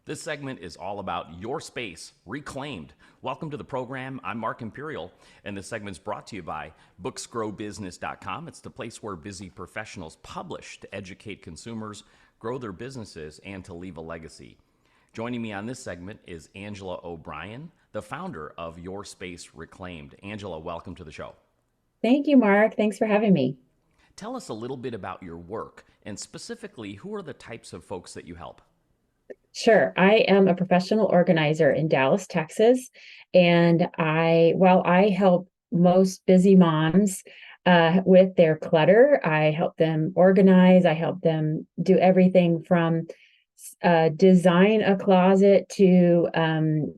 This segment is all about your space reclaimed. Welcome to the program. I'm Mark Imperial, and this segment is brought to you by booksgrowbusiness.com. It's the place where busy professionals publish to educate consumers, grow their businesses, and to leave a legacy. Joining me on this segment is Angela O'Brien, the founder of Your Space Reclaimed. Angela, welcome to the show. Thank you, Mark. Thanks for having me. Tell us a little bit about your work, and specifically, who are the types of folks that you help? Sure. I am a professional organizer in Dallas, Texas, and while I help most busy moms with their clutter, I help them organize. I help them do everything from design a closet to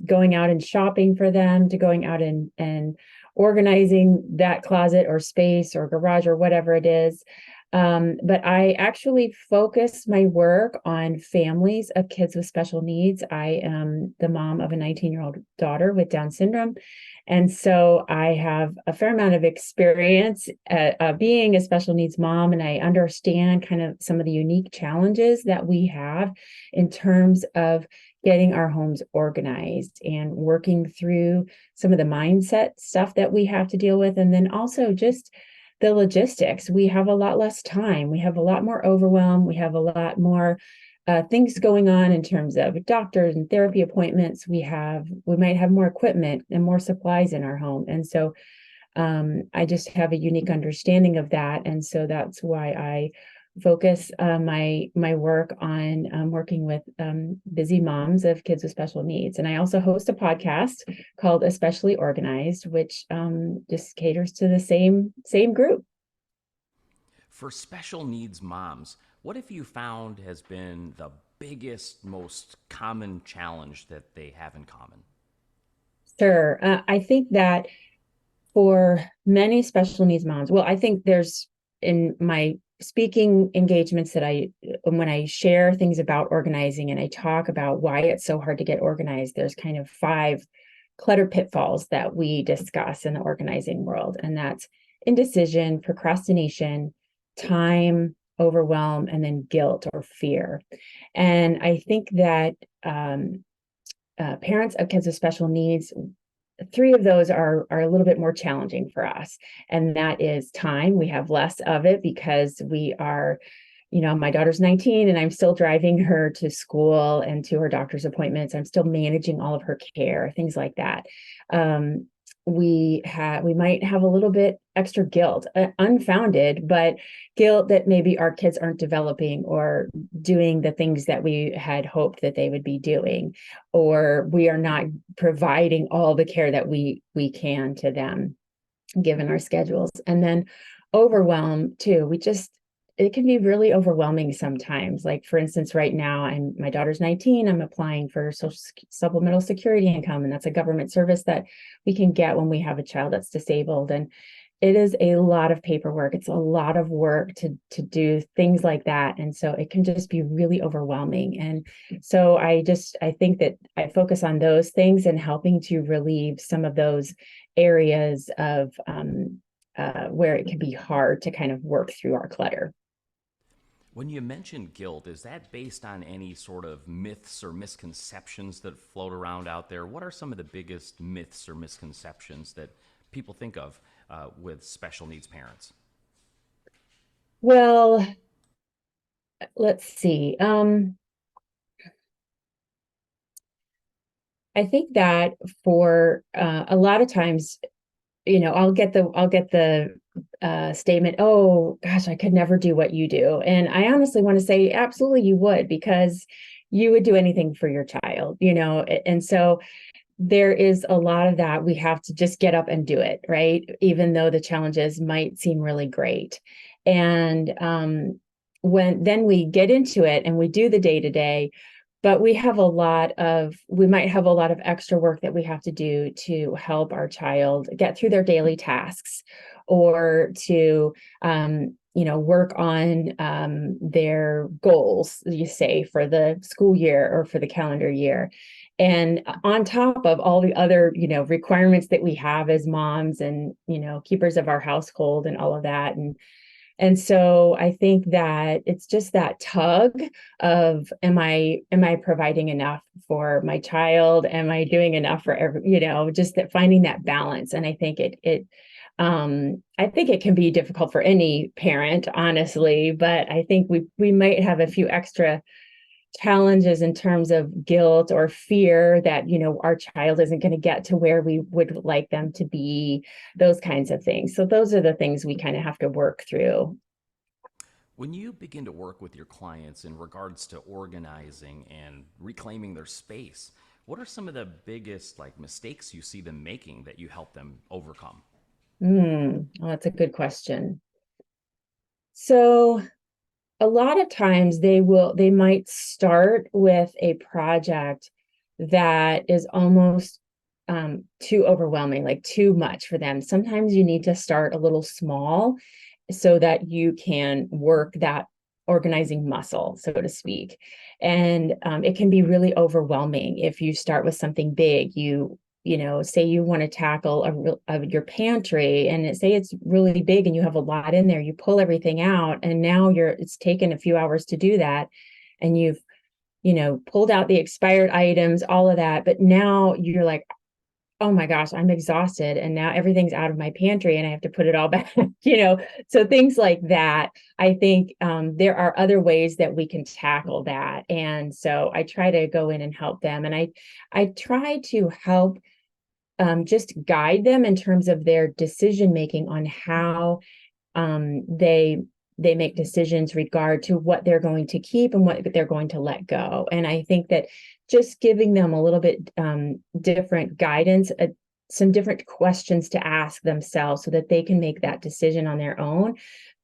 going out and shopping for them, to going out and organizing that closet or space or garage or whatever it is. But I actually focus my work on families of kids with special needs. I am the mom of a 19-year-old daughter with Down syndrome. And so I have a fair amount of experience being a special needs mom, and I understand kind of some of the unique challenges that we have in terms of getting our homes organized and working through some of the mindset stuff that we have to deal with. And then also just the logistics. We have a lot less time. We have a lot more overwhelm. We have a lot more things going on in terms of doctors and therapy appointments. We might have more equipment and more supplies in our home. And so I just have a unique understanding of that. And so that's why I focus my work on working with busy moms of kids with special needs. And I also host a podcast called Especially Organized, which just caters to the same group. For special needs moms, what have you found has been the biggest, most common challenge that they have in common? Sure. I think that for many special needs moms, well, I think there's in my speaking engagements that when I share things about organizing and I talk about why it's so hard to get organized, there's kind of 5 clutter pitfalls that we discuss in the organizing world. And that's indecision, procrastination, time, overwhelm, and then guilt or fear. And I think that parents of kids with special needs, 3 of those are a little bit more challenging for us. And that is time. We have less of it because we are, my daughter's 19 and I'm still driving her to school and to her doctor's appointments. I'm still managing all of her care, things like that. We might have a little bit extra guilt, unfounded, but guilt that maybe our kids aren't developing or doing the things that we had hoped that they would be doing, or we are not providing all the care that we can to them given our schedules. And then overwhelm too. It can be really overwhelming sometimes. Like, for instance, right now, my daughter's 19. I'm applying for supplemental security income, and that's a government service that we can get when we have a child that's disabled. And it is a lot of paperwork. It's a lot of work to do things like that. And so it can just be really overwhelming. And so I think that I focus on those things and helping to relieve some of those areas of where it can be hard to kind of work through our clutter. When you mention guilt, is that based on any sort of myths or misconceptions that float around out there? What are some of the biggest myths or misconceptions that people think of with special needs parents? Well, let's see. I think that for a lot of times, I'll get the statement, "Oh gosh, I could never do what you do," and I honestly want to say, absolutely, you would, because you would do anything for your child, And so there is a lot of that. We have to just get up and do it, right? Even though the challenges might seem really great, and when then we get into it and we do the day to day. But we might have a lot of extra work that we have to do to help our child get through their daily tasks, or to, work on their goals, you say, for the school year or for the calendar year. And on top of all the other, requirements that we have as moms and, keepers of our household and all of that. And so I think that it's just that tug of, am I providing enough for my child? Am I doing enough for just that, finding that balance. And I think I think it can be difficult for any parent, honestly, but I think we might have a few extra challenges in terms of guilt or fear that, our child isn't going to get to where we would like them to be, those kinds of things. So those are the things we kind of have to work through. When you begin to work with your clients in regards to organizing and reclaiming their space, what are some of the biggest like mistakes you see them making that you help them overcome? Well, that's a good question. So a lot of times they might start with a project that is almost too overwhelming, like too much for them. Sometimes you need to start a little small so that you can work that organizing muscle, so to speak. And it can be really overwhelming if you start with something big. Say you want to tackle your pantry, and say it's really big and you have a lot in there. You pull everything out, and now it's taken a few hours to do that, and you've pulled out the expired items, all of that. But now you're like, oh my gosh, I'm exhausted. And now everything's out of my pantry and I have to put it all back, So things like that. I think there are other ways that we can tackle that. And so I try to go in and help them. And I try to help just guide them in terms of their decision making on how they make decisions regard to what they're going to keep and what they're going to let go. And I think that just giving them a little bit different guidance, some different questions to ask themselves so that they can make that decision on their own,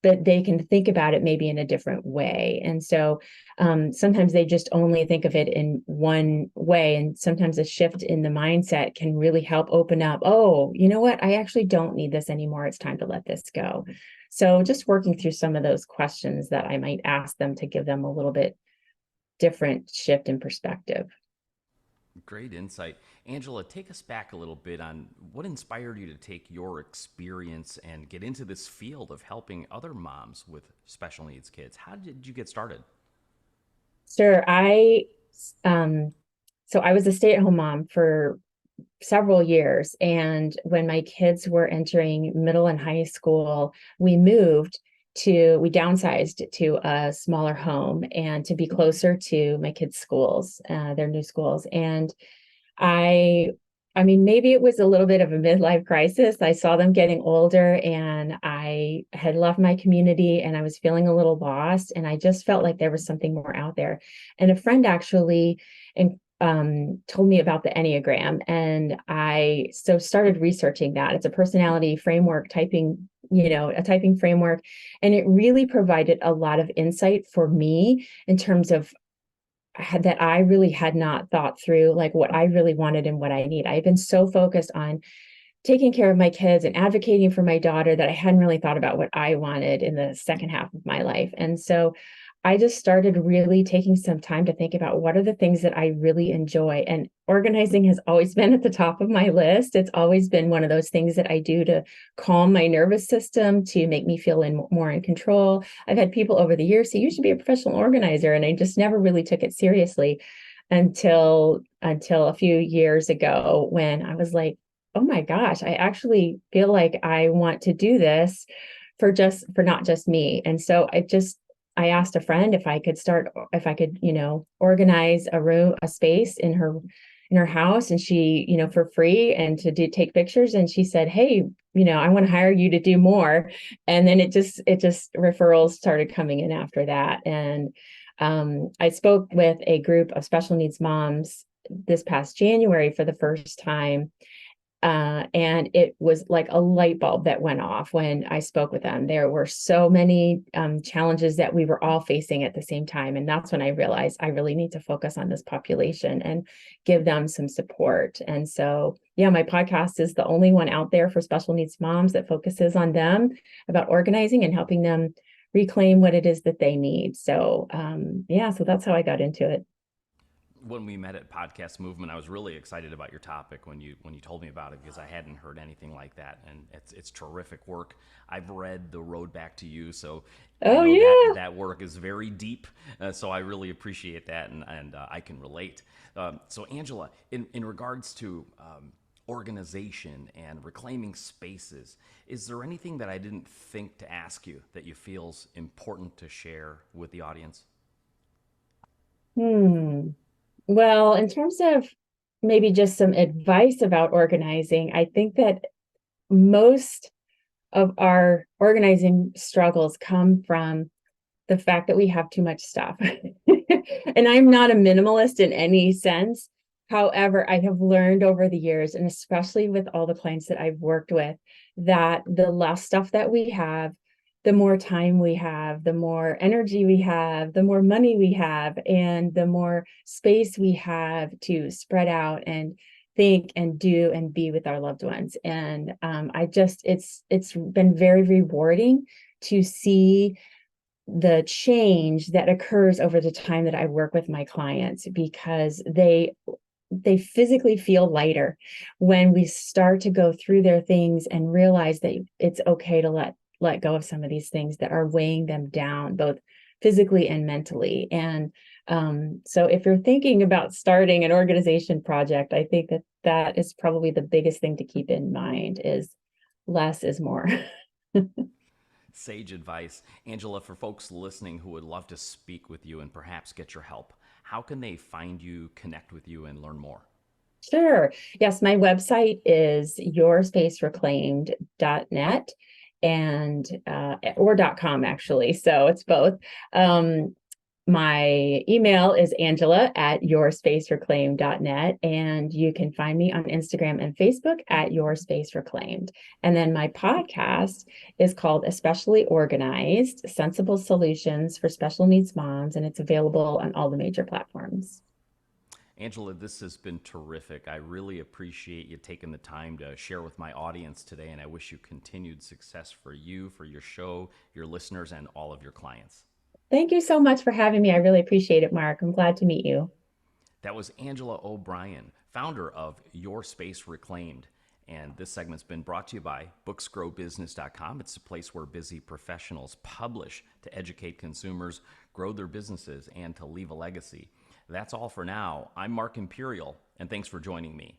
but they can think about it maybe in a different way. And so sometimes they just only think of it in one way. And sometimes a shift in the mindset can really help open up, oh, you know what? I actually don't need this anymore. It's time to let this go. So just working through some of those questions that I might ask them to give them a little bit different shift in perspective. Great insight. Angela, take us back a little bit on what inspired you to take your experience and get into this field of helping other moms with special needs kids. How did you get started? Sure. So I was a stay-at-home mom for several years. And when my kids were entering middle and high school, we downsized to a smaller home and to be closer to my kids' schools, their new schools. And I, I mean, maybe it was a little bit of a midlife crisis. I saw them getting older and I had left my community and I was feeling a little lost. And I just felt like there was something more out there. And a friend actually told me about the Enneagram. And I started researching that. It's a personality framework, a typing framework. And it really provided a lot of insight for me in terms of that I really had not thought through, like what I really wanted and what I need. I've been so focused on taking care of my kids and advocating for my daughter that I hadn't really thought about what I wanted in the second half of my life. And so I just started really taking some time to think about what are the things that I really enjoy. And organizing has always been at the top of my list. It's always been one of those things that I do to calm my nervous system, to make me feel more in control. I've had people over the years say, you should be a professional organizer. And I just never really took it seriously until a few years ago when I was like, oh my gosh, I actually feel like I want to do this for not just me. And so I asked a friend if I could, organize a space in her house, and she, for free, and to take pictures. And she said, hey, I want to hire you to do more. And then it just referrals started coming in after that. And I spoke with a group of special needs moms this past January for the first time. And it was like a light bulb that went off when I spoke with them. There were so many challenges that we were all facing at the same time. And that's when I realized I really need to focus on this population and give them some support. And so, yeah, my podcast is the only one out there for special needs moms that focuses on them, about organizing and helping them reclaim what it is that they need. So, so that's how I got into it. when we met at Podcast Movement, I was really excited about your topic when you told me about it because I hadn't heard anything like that, and it's terrific work. I've read The Road Back to You, so I Oh know that yeah. that work is very deep. So I really appreciate that, and I can relate. So Angela, in regards to organization and reclaiming spaces, is there anything that I didn't think to ask you that you feels important to share with the audience? Hmm. Well, in terms of maybe just some advice about organizing, I think that most of our organizing struggles come from the fact that we have too much stuff. And I'm not a minimalist in any sense. However, I have learned over the years, and especially with all the clients that I've worked with, that the less stuff that we have, the more time we have, the more energy we have, the more money we have, and the more space we have to spread out and think and do and be with our loved ones. And it's been very rewarding to see the change that occurs over the time that I work with my clients, because they physically feel lighter when we start to go through their things and realize that it's okay to let go of some of these things that are weighing them down, both physically and mentally. And so if you're thinking about starting an organization project, I think that that is probably the biggest thing to keep in mind is less is more. Sage advice. Angela, for folks listening who would love to speak with you and perhaps get your help, how can they find you, connect with you, and learn more? Sure. Yes, my website is yourspacereclaimed.net and or .com actually. So it's both. Um, my email is angela@yourspacereclaimed.net, and you can find me on Instagram and Facebook at YourSpaceReclaimed. And then my podcast is called Especially Organized: Sensible Solutions for Special Needs Moms, and it's available on all the major platforms. Angela, this has been terrific. I really appreciate you taking the time to share with my audience today, and I wish you continued success for you, for your show, your listeners, and all of your clients. Thank you so much for having me. I really appreciate it, Mark. I'm glad to meet you. That was Angela O'Brien, founder of Your Space Reclaimed. And this segment's been brought to you by booksgrowbusiness.com. It's a place where busy professionals publish to educate consumers, grow their businesses, and to leave a legacy. That's all for now. I'm Mark Imperial, and thanks for joining me.